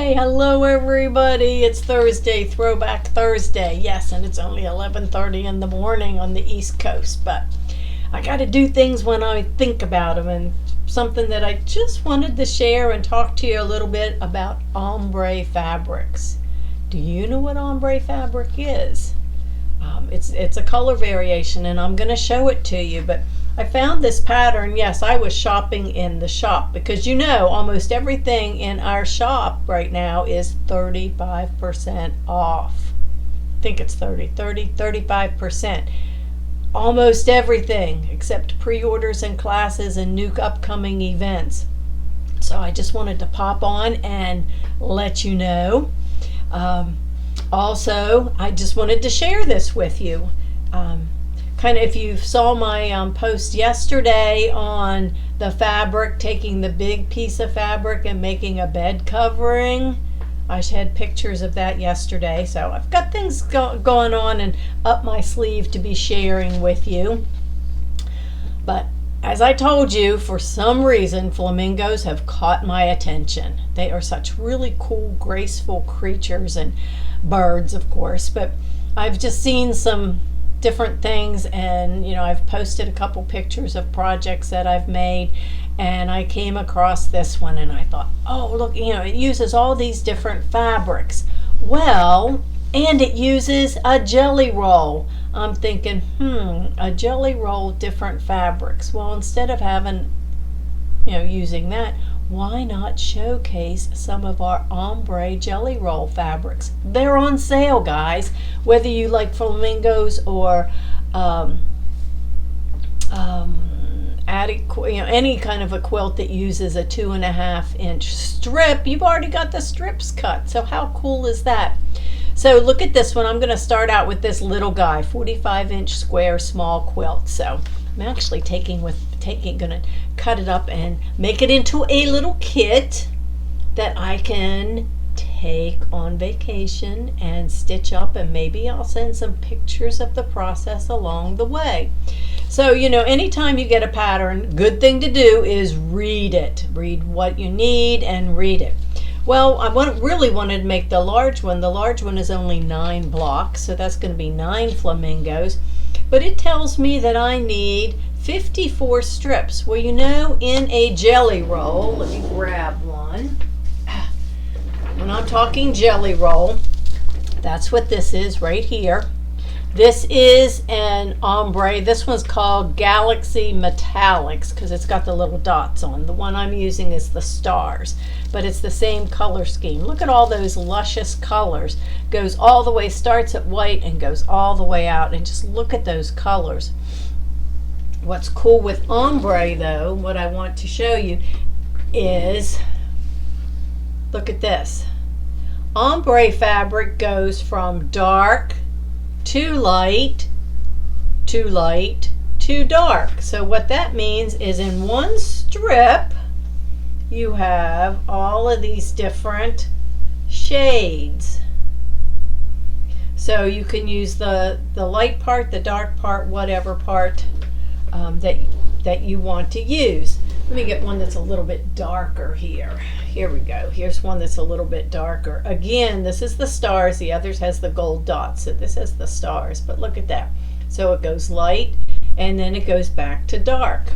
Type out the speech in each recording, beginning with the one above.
Hey, hello everybody. It's Thursday, Throwback Thursday. Yes, and it's only 11:30 in the morning on the East Coast, but I got to do things when I think about them, and something that I just wanted to share and talk to you a little bit about ombre fabrics. Do you know what ombre fabric is? It's a color variation, and I'm going to show it to you, but I found this pattern. Yes, I was shopping in the shop because almost everything in our shop right now is 35% off. I think it's 35%. Almost everything except pre-orders and classes and new upcoming events. So I just wanted to pop on and let you know. Also, I just wanted to share this with you. Kind of, if you saw my post yesterday on the fabric, taking the big piece of fabric and making a bed covering, I had pictures of that yesterday. So I've got things going on and up my sleeve to be sharing with you. But as I told you, for some reason, flamingos have caught my attention. They are such really cool, graceful creatures, and birds, of course. But I've just seen some different things, and I've posted a couple pictures of projects that I've made, and I came across this one and I thought, oh look, it uses all these different fabrics. Well, and it uses a jelly roll. I'm thinking, a jelly roll, different fabrics. Well, instead of having using that, why not showcase some of our ombre jelly roll fabrics? They're on sale, guys. Whether you like flamingos or any kind of a quilt that uses a 2.5-inch strip, you've already got the strips cut. So how cool is that? So look at this one. I'm going to start out with this little guy, 45-inch square small quilt. So I'm actually going to cut it up and make it into a little kit that I can take on vacation and stitch up, and maybe I'll send some pictures of the process along the way. So anytime you get a pattern, good thing to do is read it. Read what you need and read it. Well, I really wanted to make the large one. The large one is only 9 blocks, so that's going to be 9 flamingos. But it tells me that I need 54 strips. Well, in a jelly roll, let me grab one. When I'm talking jelly roll, that's what this is right here. This is an ombre. This one's called Galaxy Metallics because it's got the little dots on. The one I'm using is the stars, but it's the same color scheme. Look at all those luscious colors. Goes all the way, starts at white and goes all the way out, and just look at those colors. What's cool with ombre, though, what I want to show you is, look at this. Ombre fabric goes from dark to light to light to dark. So what that means is in one strip you have all of these different shades. So you can use the light part, the dark part, whatever part that you want to use. Let me get one that's a little bit darker here. Here we go. Here's one that's a little bit darker. Again, this is the stars. The others has the gold dots. So this has the stars. But look at that. So it goes light and then it goes back to dark.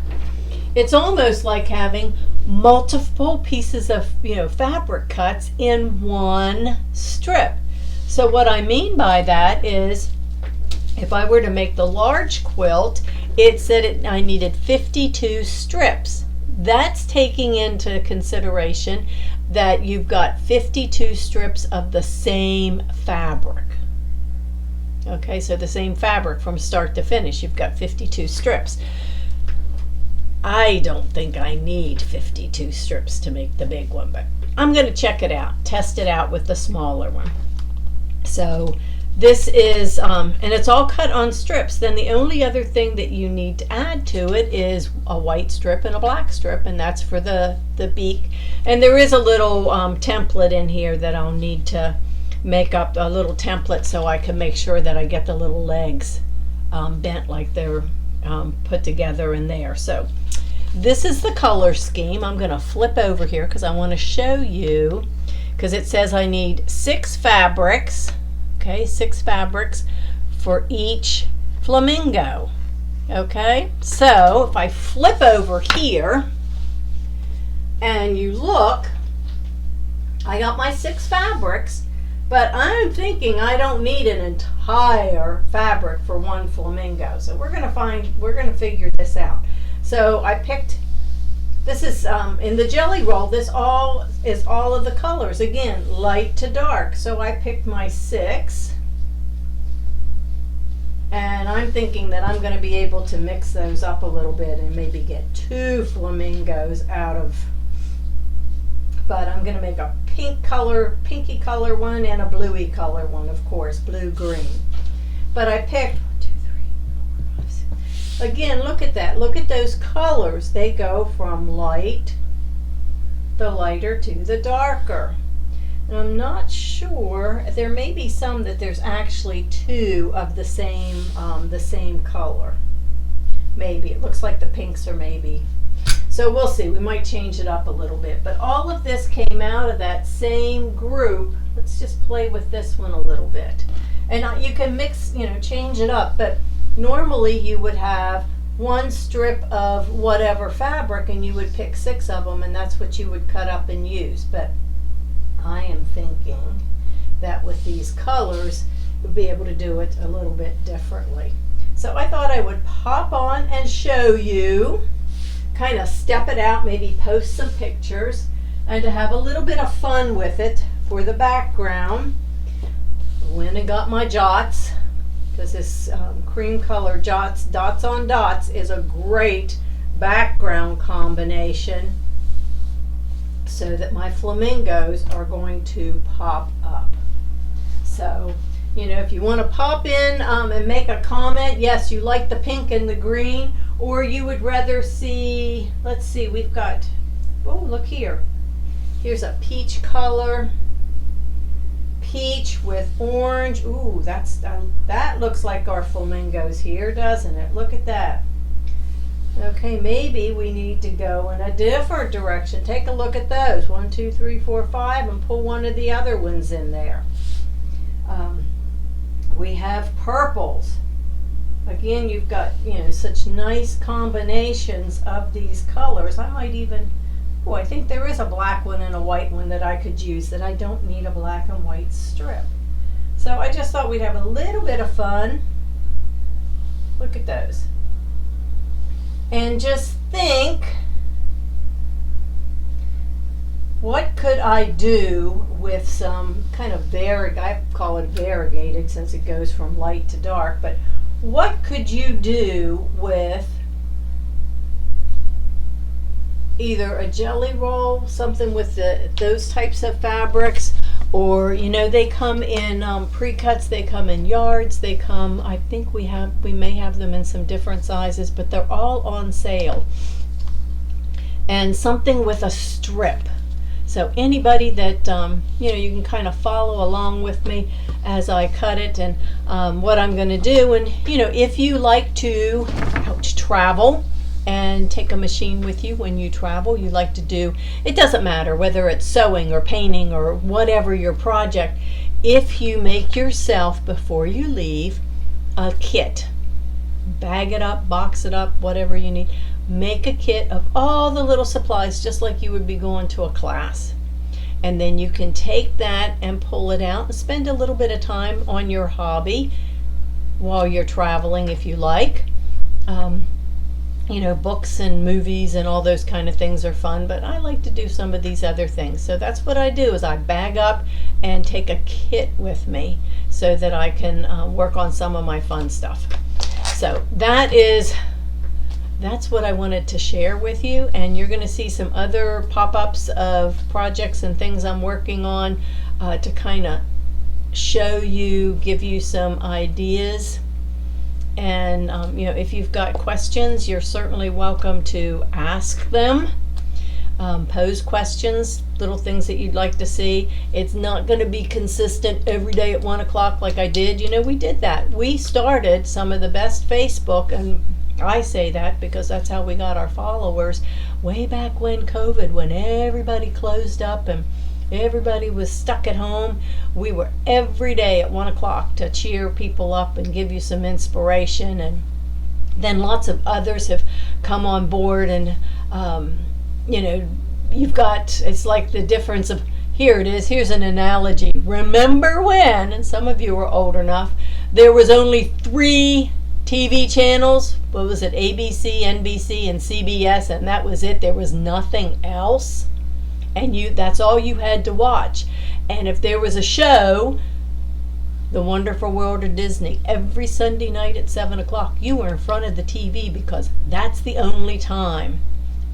It's almost like having multiple pieces of fabric cuts in one strip. So what I mean by that is, if I were to make the large quilt, it said I needed 52 strips. That's taking into consideration that you've got 52 strips of the same fabric. Okay, so the same fabric from start to finish, you've got 52 strips. I don't think I need 52 strips to make the big one, but I'm going to check it out, test it out with the smaller one. So this is, and it's all cut on strips. Then the only other thing that you need to add to it is a white strip and a black strip, and that's for the beak. And there is a little template in here that I'll need to make up, a little template, so I can make sure that I get the little legs bent like they're put together in there. So this is the color scheme. I'm going to flip over here because I want to show you because it says I need 6 fabrics. Okay, 6 fabrics for each flamingo. Okay, so if I flip over here and you look, I got my 6 fabrics, but I'm thinking I don't need an entire fabric for one flamingo. So we're gonna figure this out. So I picked, this is in the jelly roll, this is all of the colors, again, light to dark. So I picked my 6, and I'm thinking that I'm going to be able to mix those up a little bit and maybe get 2 flamingos out of, but I'm going to make a pinky color one and a bluey color one, of course, blue-green. But I picked 1, 2, 3, 4, 5, 6. Again, look at that. Look at those colors. They go from the lighter to the darker. And I'm not sure, there may be some that there's actually 2 of the same color. Maybe. It looks like the pinks are maybe. So we'll see. We might change it up a little bit. But all of this came out of that same group. Let's just play with this one a little bit. And you can mix, change it up. But normally you would have 1 strip of whatever fabric and you would pick 6 of them, and that's what you would cut up and use. But I am thinking that with these colors, we'll be able to do it a little bit differently. So I thought I would pop on and show you, kind of step it out, maybe post some pictures, and to have a little bit of fun with it for the background. Went and got my jots, because this cream color dots on dots is a great background combination, so that my flamingos are going to pop up. So, if you want to pop in and make a comment, yes, you like the pink and the green, or you would rather see, let's see, we've got, oh, look here. Here's a peach color. Peach with orange. Ooh, that looks like our flamingos here, doesn't it? Look at that. Okay, maybe we need to go in a different direction. Take a look at those. 1, 2, 3, 4, 5, and pull one of the other ones in there. We have purples. Again, you've got, such nice combinations of these colors. I might even, I think there is a black one and a white one that I could use, that I don't need a black and white strip. So I just thought we'd have a little bit of fun. Look at those. And just think, what could I do with some kind of I call it variegated since it goes from light to dark, but what could you do with either a jelly roll, something with those types of fabrics, or they come in pre-cuts, they come in yards, they come, I think we may have them in some different sizes, but they're all on sale. And something with a strip. So anybody that you can kind of follow along with me as I cut it, and what I'm going to do. And if you like to travel and take a machine with you when you travel, you like to do, it doesn't matter whether it's sewing or painting or whatever your project, if you make yourself, before you leave, a kit, bag it up, box it up, whatever you need, make a kit of all the little supplies, just like you would be going to a class. And then you can take that and pull it out and spend a little bit of time on your hobby while you're traveling, if you like. Books and movies and all those kind of things are fun, but I like to do some of these other things. So that's what I do, is I bag up and take a kit with me so that I can work on some of my fun stuff. So that's what I wanted to share with you, and you're going to see some other pop-ups of projects and things I'm working on to kind of show you, give you some ideas. And if you've got questions, you're certainly welcome to ask them. Pose questions, little things that you'd like to see. It's not going to be consistent every day at 1 o'clock like I did. We did that. We started some of the best Facebook, and I say that because that's how we got our followers way back when COVID, when everybody closed up and everybody was stuck at home. We were every day at 1 o'clock to cheer people up and give you some inspiration. And then lots of others have come on board, and you've got, it's like the difference of, here it is, here's an analogy. Remember when, and some of you are old enough, there was only 3 TV channels? What was it? ABC, NBC, and CBS, and that was it. There was nothing else. And that's all you had to watch. And if there was a show, The Wonderful World of Disney, every Sunday night at 7 o'clock, you were in front of the TV because that's the only time.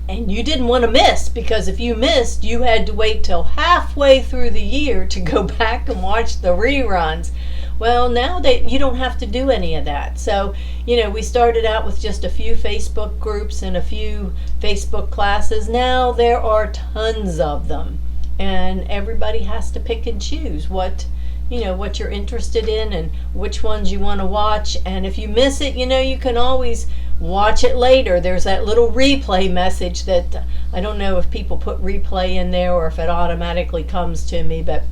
And you didn't want to miss, because if you missed, you had to wait till halfway through the year to go back and watch the reruns. Well, now you don't have to do any of that. So, we started out with just a few Facebook groups and a few Facebook classes. Now there are tons of them, and everybody has to pick and choose what you're interested in and which ones you want to watch. And if you miss it, you can always watch it later. There's that little replay message that, I don't know if people put replay in there or if it automatically comes to me, but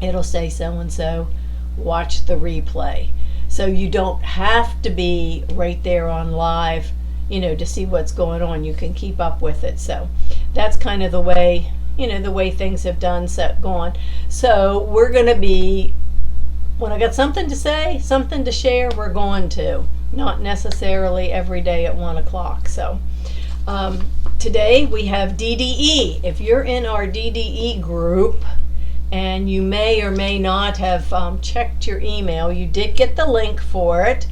it'll say so and so, watch the replay. So you don't have to be right there on live, to see what's going on. You can keep up with it. So that's kind of the way, the way things have gone. So we're going to be, when I got something to say, something to share, we're going to. Not necessarily every day at 1 o'clock. So today we have DDE. If you're in our DDE group, and you may or may not have checked your email, you did get the link for it.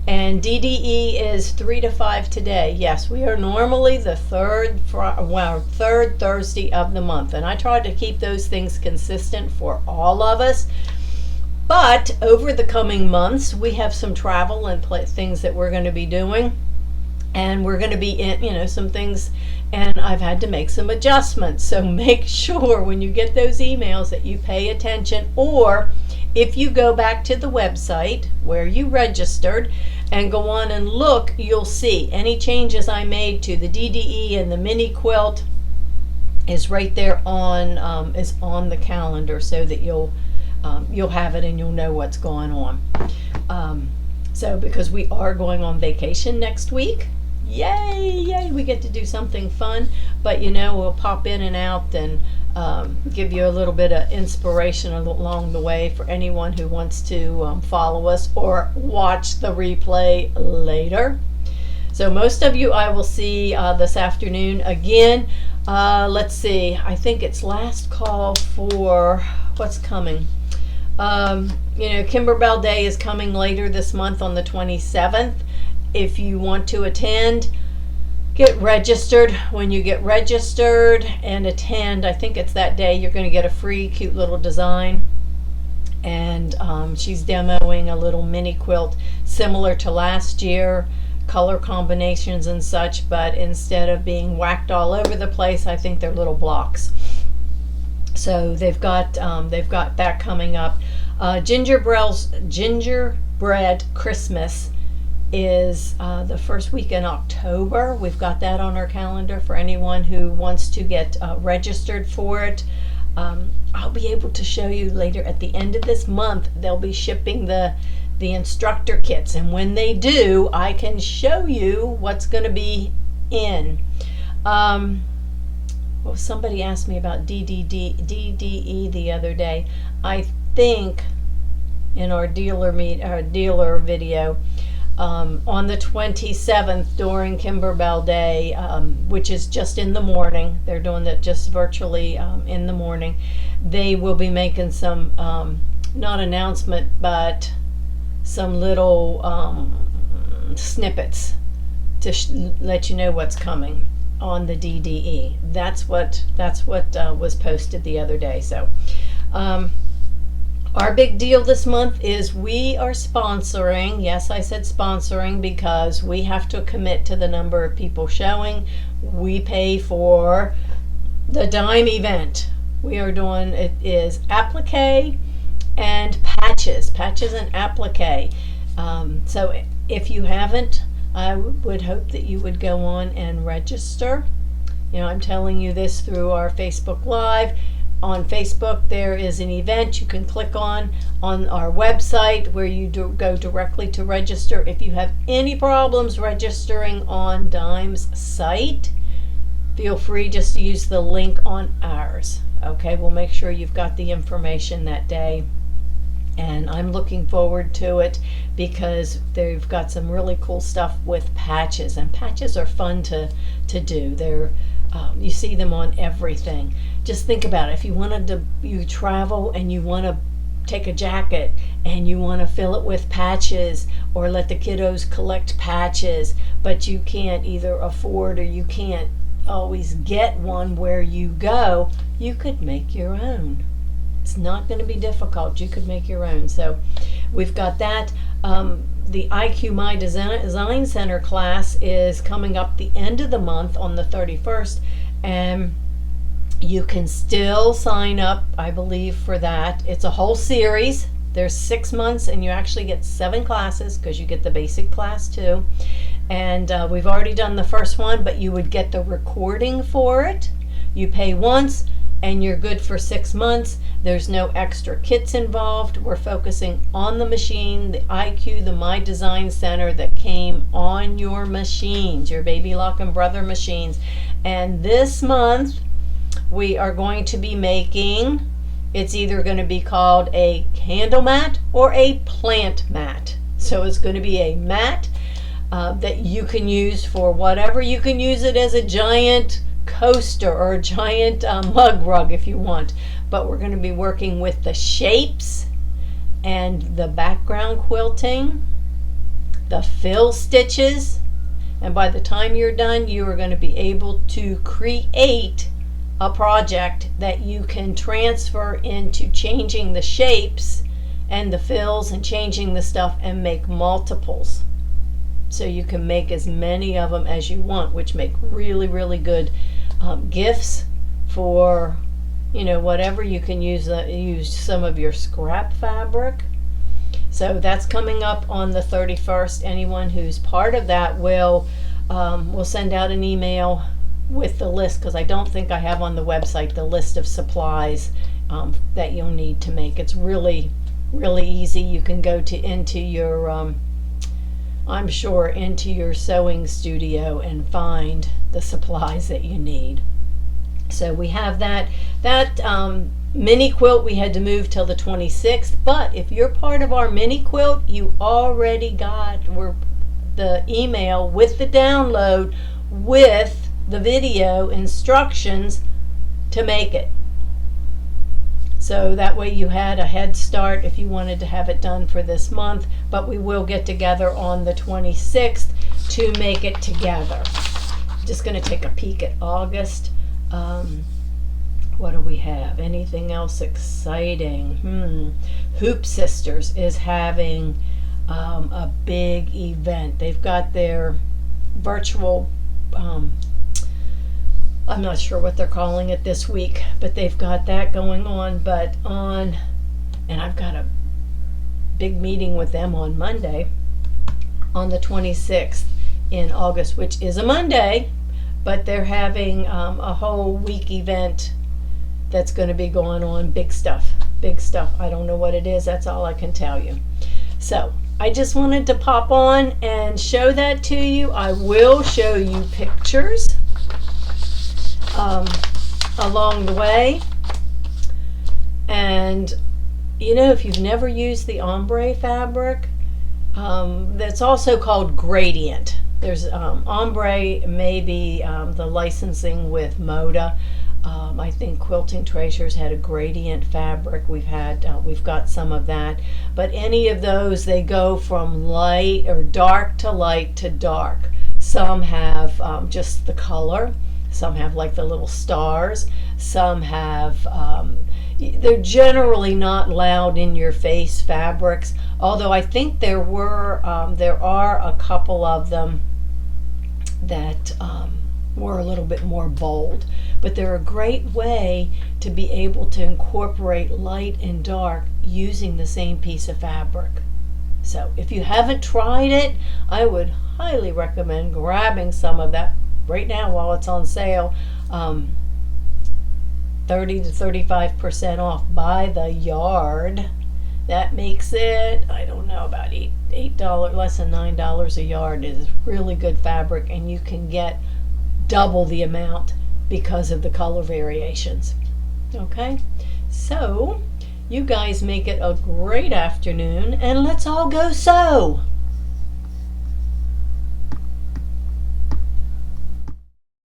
And DDE is 3 to 5 today. Yes, we are normally the third Thursday of the month, and I try to keep those things consistent for all of us. But over the coming months, we have some travel and things that we're going to be doing, and we're going to be in some things, and I've had to make some adjustments. So make sure when you get those emails that you pay attention, or if you go back to the website where you registered and go on and look, you'll see any changes I made to the DDE and the mini quilt is right there on the calendar, so that you'll have it and you'll know what's going on. So because we are going on vacation next week, yay, we get to do something fun. But we'll pop in and out and give you a little bit of inspiration along the way for anyone who wants to follow us or watch the replay later. So most of you I will see this afternoon again. Let's see, I think it's last call for what's coming. Kimberbell Day is coming later this month on the 27th. If you want to attend, get registered. When you get registered and attend, I think it's that day, you're going to get a free cute little design. And she's demoing a little mini quilt similar to last year, color combinations and such, but instead of being whacked all over the place, I think they're little blocks. So they've got that coming up. Gingerbread Christmas is the first week in October. We've got that on our calendar for anyone who wants to get registered for it. I'll be able to show you later at the end of this month. They'll be shipping the instructor kits, and when they do, I can show you what's going to be in. Well, somebody asked me about DDE the other day. I think in our dealer video, on the 27th during Kimberbell Day, which is just in the morning, they're doing that just virtually in the morning, they will be making some, not announcement, but some little snippets to let you know what's coming on the DDE. That's what was posted the other day. So our big deal this month is we are sponsoring. Yes, I said sponsoring because we have to commit to the number of people showing. We pay for the dime event. We are doing, it is applique and patches and applique. So if you haven't, I would hope that you would go on and register. I'm telling you this through our Facebook Live. on Facebook, there is an event you can click on our website where you go directly to register. If you have any problems registering on Dime's site, feel free just to use the link on ours. Okay, we'll make sure you've got the information that day. And I'm looking forward to it because they've got some really cool stuff with patches, and patches are fun to do. They're you see them on everything. Just think about it. If you travel and you want to take a jacket and you want to fill it with patches, or let the kiddos collect patches, but you can't either afford or you can't always get one where you go, you could make your own. It's not going to be difficult. You could make your own. So we've got that. The IQ My Design Center class is coming up the end of the month on the 31st, and you can still sign up, I believe, for that. It's a whole series. There's 6 months, and you actually get 7 classes because you get the basic class too. And we've already done the first one, but you would get the recording for it. You pay once and you're good for 6 months. There's no extra kits involved. We're focusing on the machine, the IQ, the My Design Center that came on your machines, your Baby Lock and Brother machines. And this month we are going to be making, it's either going to be called a candle mat or a plant mat. So it's going to be a mat that you can use for whatever. You can use it as a giant coaster or a giant mug rug if you want, but we're going to be working with the shapes and the background quilting, the fill stitches, and by the time you're done, you are going to be able to create a project that you can transfer into changing the shapes and the fills and changing the stuff and make multiples. So you can make as many of them as you want, which make really, really good gifts for, whatever. You can use some of your scrap fabric. So that's coming up on the 31st. Anyone who's part of that will send out an email with the list, because I don't think I have on the website the list of supplies that you'll need to make. It's really, really easy. You can go into your I'm sure into your sewing studio and find the supplies that you need. So we have that mini quilt we had to move till the 26th, but if you're part of our mini quilt, you already got the email with the download with the video instructions to make it. So that way you had a head start if you wanted to have it done for this month, but we will get together on the 26th to make it together. Just going to take a peek at August. What do we have? Anything else exciting? Hoop Sisters is having a big event. They've got their virtual I'm not sure what they're calling it this week, but they've got that going on. And I've got a big meeting with them on Monday, on the 26th in August, which is a Monday, but they're having a whole week event that's going to be going on. Big stuff. I don't know what it is. That's all I can tell you. So I just wanted to pop on and show that to you. I will show you pictures along the way, and if you've never used the ombre fabric, that's also called gradient. There's ombre, maybe the licensing with Moda. I think Quilting Treasures had a gradient fabric. We've got some of that, but any of those, they go from light or dark to light to dark. Some have just the color. Some have like the little stars. Some have, they're generally not loud in your face fabrics, although I think there are a couple of them that were a little bit more bold, but they're a great way to be able to incorporate light and dark using the same piece of fabric. So if you haven't tried it, I would highly recommend grabbing some of that right now while it's on sale. 30 to 35% off by the yard. That makes it, I don't know, about $8, less than $9 a yard. Is really good fabric, and you can get double the amount because of the color variations. Okay, so you guys make it a great afternoon, and let's all go sew.